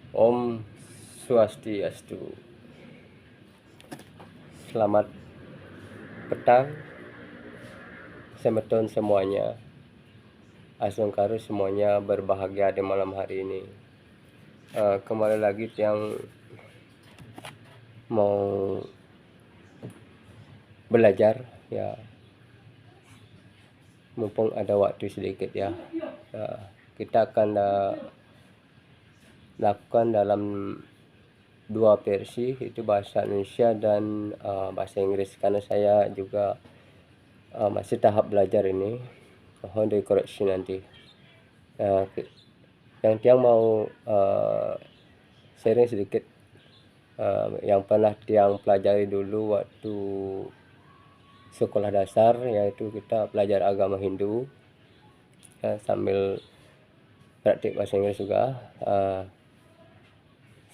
Om Swastiastu. Selamat petang, semeton semuanya. Asungkaru semuanya berbahagia di malam hari ini. Kembali lagi yang mau belajar ya, mumpung ada waktu sedikit ya. Kita akan lakukan dalam dua versi, itu bahasa Indonesia dan bahasa Inggris, karena saya juga masih tahap belajar ini. Mohon dikoreksi nanti. Yang mau sharing sedikit yang pernah Tiang pelajari dulu waktu sekolah dasar, yaitu kita belajar agama Hindu sambil praktik bahasa Inggris juga.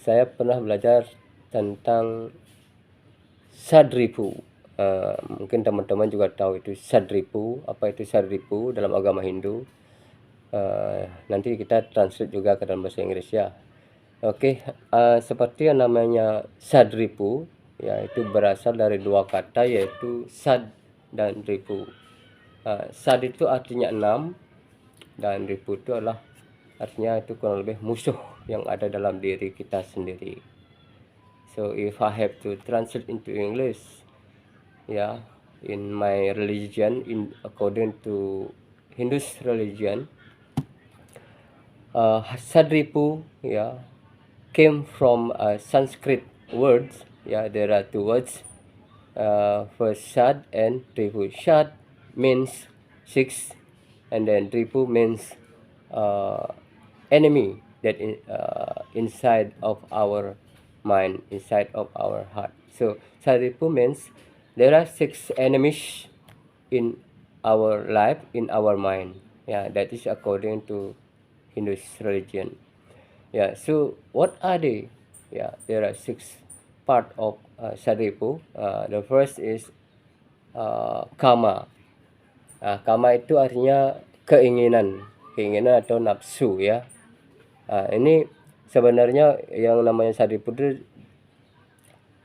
Saya pernah belajar tentang Sadripu. Mungkin teman-teman juga tahu itu Sadripu. Apa itu Sadripu dalam agama Hindu? Nanti kita translate juga ke dalam bahasa Inggris ya. Oke, seperti yang namanya Sadripu, yaitu berasal dari dua kata, yaitu Sad dan Ripu. Sad itu artinya 6, dan Ripu itu adalah artinya itu kurang lebih musuh yang ada dalam diri kita sendiri. So if I have to translate into English, in my religion, according to Hindu's religion, Sadripu came from Sanskrit words. There are two words, first Sad and Ripu. Sad means 6, and then Ripu means enemy that inside of our mind, inside of our heart. So Sadripu means there are 6 enemies in our life, in our mind. That is according to Hindu religion. So what are they? There are 6 part of Sadripu. The first is kama. Kama itu artinya keinginan atau nafsu ya. Ini sebenarnya yang namanya Sadripu itu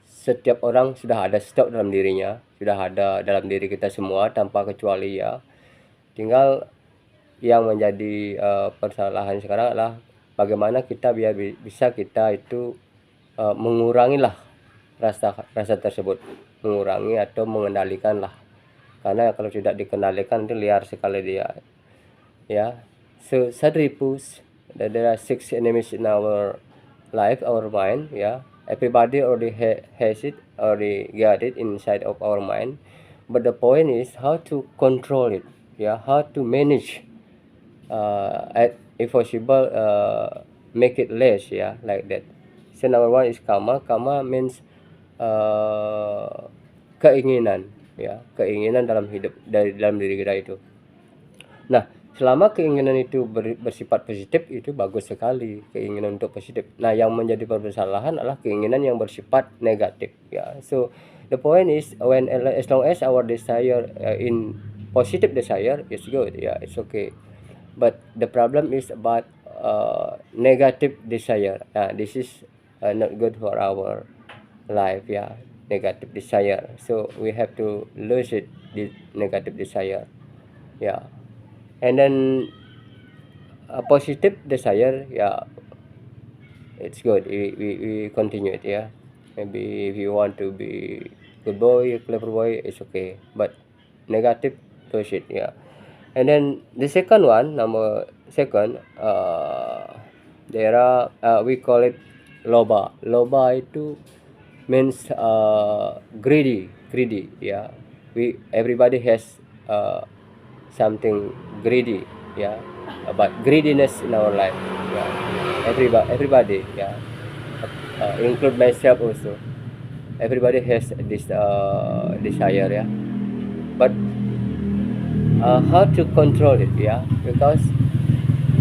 setiap orang sudah ada stok dalam dirinya, sudah ada dalam diri kita semua tanpa kecuali ya. Tinggal yang menjadi permasalahan sekarang adalah bagaimana kita biar bisa kita itu mengurangilah rasa tersebut, mengurangi atau mengendalikan lah, karena kalau tidak dikendalikan itu liar sekali dia ya. So Sadripu, there are 6 enemies in our life, our mind. Everybody already has it, already got it inside of our mind, but the point is how to control it, how to manage, if possible, make it less, like that. So number one is kama. Kama means keinginan, keinginan dalam hidup, dalam diri kita itu. Nah, selama keinginan itu bersifat positif, itu bagus sekali, keinginan untuk positif. Nah, yang menjadi permasalahan adalah keinginan yang bersifat negatif. So the point is, as long as our desire in positive desire is good, it's okay. But the problem is about negative desire. This is not good for our life, negative desire. So we have to lose it, this negative desire, and then a positive desire, it's good, we continue it. Maybe if you want to be good boy, clever boy, it's okay, but negative, lose it. And then the second one, number second, there are we call it loba. Loba itu means greedy. Everybody has something greedy, about greediness in our life. Everybody, include myself also. Everybody has this desire, but how to control it, because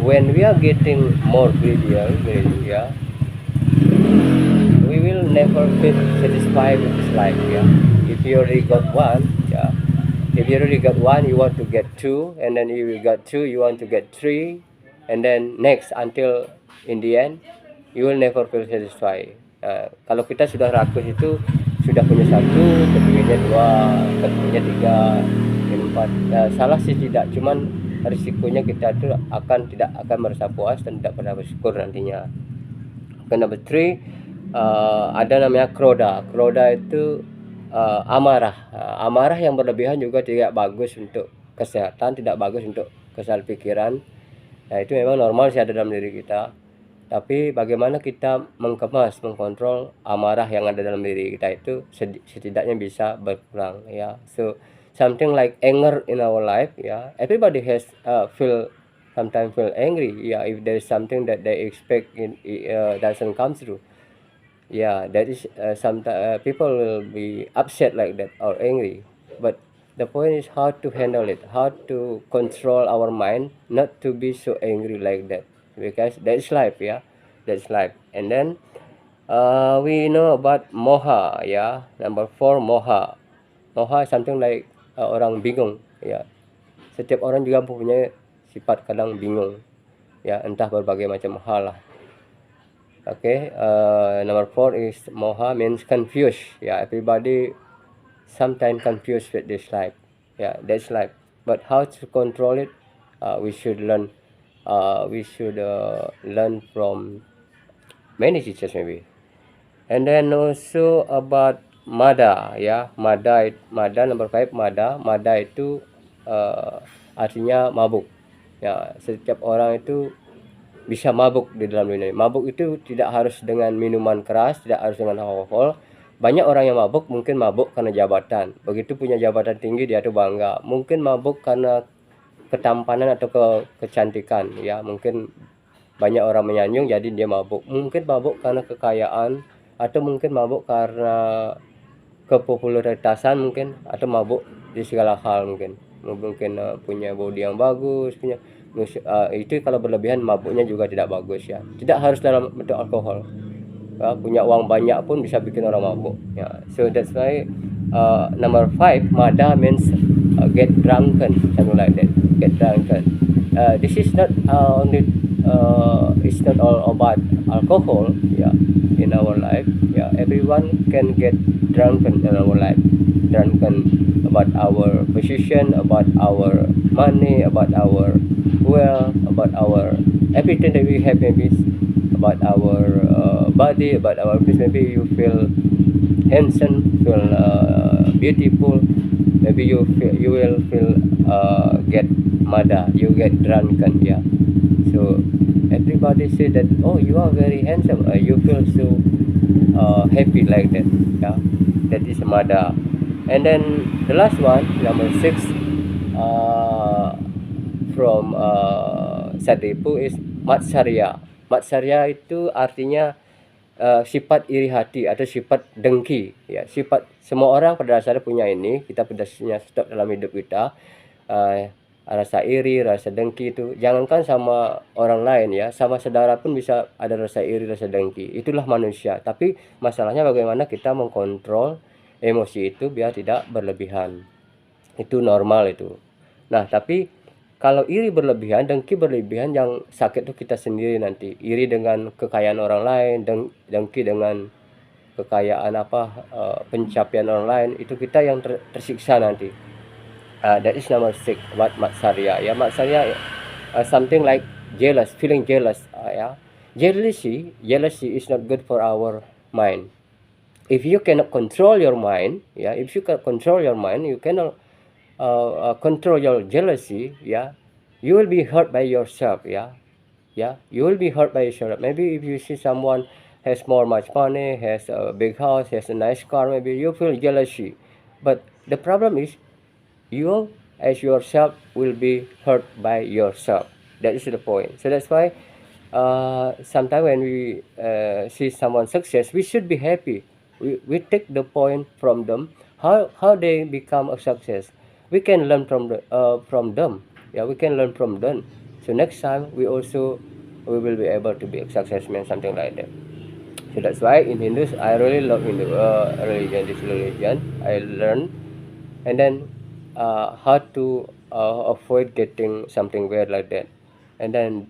when we are getting more greedy, we will never feel satisfied with this life. If you already got one, you want to get 2, and then if you got 2, you want to get 3, and then next, until in the end you will never feel satisfied. Kalau kita sudah rakus itu sudah punya satu, kepinginnya dua, kepinginnya tiga, empat. Salah sih tidak, cuman risikonya kita itu tidak akan merasa puas dan tidak pernah bersyukur nantinya. Number 3, ada namanya kroda. Kroda itu amarah. Amarah yang berlebihan juga tidak bagus untuk kesehatan, tidak bagus untuk kesehatan pikiran. Nah, itu memang normal sih ada dalam diri kita. Tapi bagaimana kita mengkontrol amarah yang ada dalam diri kita itu setidaknya bisa berkurang ya. So something like anger in our life ya. Everybody has sometimes feel angry ya, if there is something that they expect doesn't come through. Yeah, that is sometimes people will be upset like that or angry. But the point is how to handle it, how to control our mind not to be so angry like that, because that's life, yeah, that's life. And then we know about moha, yeah. Number 4, moha. Moha is something like orang bingung, ya. Setiap orang juga punya sifat kadang bingung, ya, entah berbagai macam hal lah. Okay, number 4 is moha, means confused. Yeah, everybody sometimes confused with this life. Yeah, that's life. But how to control it? We should learn. We should learn from many teachers maybe. And then also about mada, ya. Mada number 5, mada. Mada itu artinya mabuk. Ya, setiap orang itu bisa mabuk di dalam dunia. Mabuk itu tidak harus dengan minuman keras, tidak harus dengan alkohol. Banyak orang yang mabuk mungkin mabuk karena jabatan. Begitu punya jabatan tinggi dia tuh bangga. Mungkin mabuk karena ketampanan atau kecantikan, ya. Mungkin banyak orang menyanjung jadi dia mabuk. Mungkin mabuk karena kekayaan, atau mungkin mabuk karena kepopularitasan mungkin, atau mabuk di segala hal mungkin. Mungkin punya body yang bagus, itu kalau berlebihan mabuknya juga tidak bagus ya. Tidak harus dalam bentuk alkohol. Punya uang banyak pun bisa bikin orang mabuk. Yeah. So that's why number 5, mada means get drunken, something like that. Get drunken. This is not only it's not all about alcohol. Yeah, in our life. Yeah, everyone can get drunken in our life. Drunken about our position, about our money, about our wealth, about our everything that we have, maybe about our body, about our face. Maybe you feel handsome, feel beautiful. Maybe you will feel get mada, you get drunken, yeah. So everybody say that, oh, you are very handsome, you feel so happy like that, yeah. That is mada. And then the last one, number 6, from Sadipu is matsarya. Matsarya itu artinya sifat iri hati atau sifat dengki, ya. Sifat semua orang pada dasarnya punya ini, kita pada dasarnya stok dalam hidup kita. Rasa iri, rasa dengki itu jangankan sama orang lain, ya, sama saudara pun bisa ada rasa iri, rasa dengki. Itulah manusia. Tapi masalahnya bagaimana kita mengkontrol emosi itu biar tidak berlebihan. Itu normal itu. Nah, tapi kalau iri berlebihan, dengki berlebihan, yang sakit itu kita sendiri nanti. Iri dengan kekayaan orang lain, dengki dengan kekayaan pencapaian orang lain, itu kita yang tersiksa nanti. That is number 6, about matsarya. Ya, matsarya something like jealous, feeling jealous. Ya, jealousy is not good for our mind. If you cannot control your mind, yeah, if you can control your mind, you cannot control your jealousy, yeah, you will be hurt by yourself, yeah, you will be hurt by yourself. Maybe if you see someone has much money, has a big house, has a nice car, maybe you feel jealousy. But the problem is, you as yourself will be hurt by yourself. That is the point. So that's why sometimes when we see someone success, we should be happy. We take the point from them, how they become a success. We can learn from them. Yeah, we can learn from them. So next time we will be able to be a successman, something like that. So that's why in Hindus, I really love Hindu religion. This religion I learned, and then how to avoid getting something weird like that. And then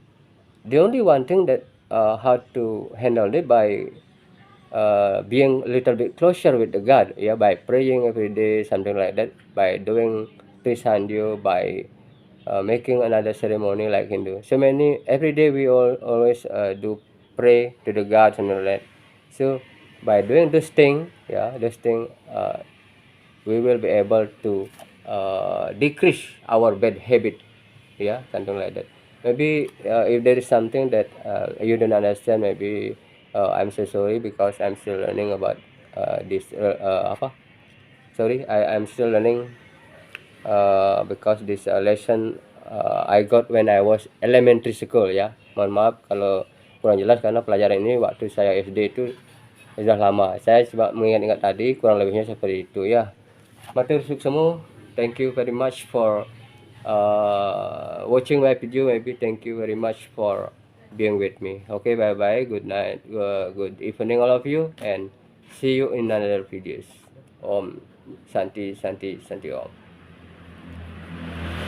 the only one thing that how to handle it by being a little bit closer with the God, yeah, by praying every day, something like that, by doing Trisandhya, by making another ceremony like Hindu. So many every day we always do pray to the God, something like that. So by doing this thing, yeah, this thing, we will be able to decrease our bad habit, yeah, something like that. Maybe if there is something that you don't understand, maybe I'm so sorry because I'm still learning about this apa, sorry, I'm still learning because this lesson I got when I was elementary school, ya. Mohon maaf kalau kurang jelas karena pelajaran ini waktu saya SD itu sudah lama. Saya cuma mengingat-ingat tadi, kurang lebihnya seperti itu ya. Matur suksemu. Thank you very much for watching my video. Maybe thank you very much for being with me. Okay, bye bye. Good night. Good evening, all of you, and see you in another videos. Om Santi Santi Santi Om.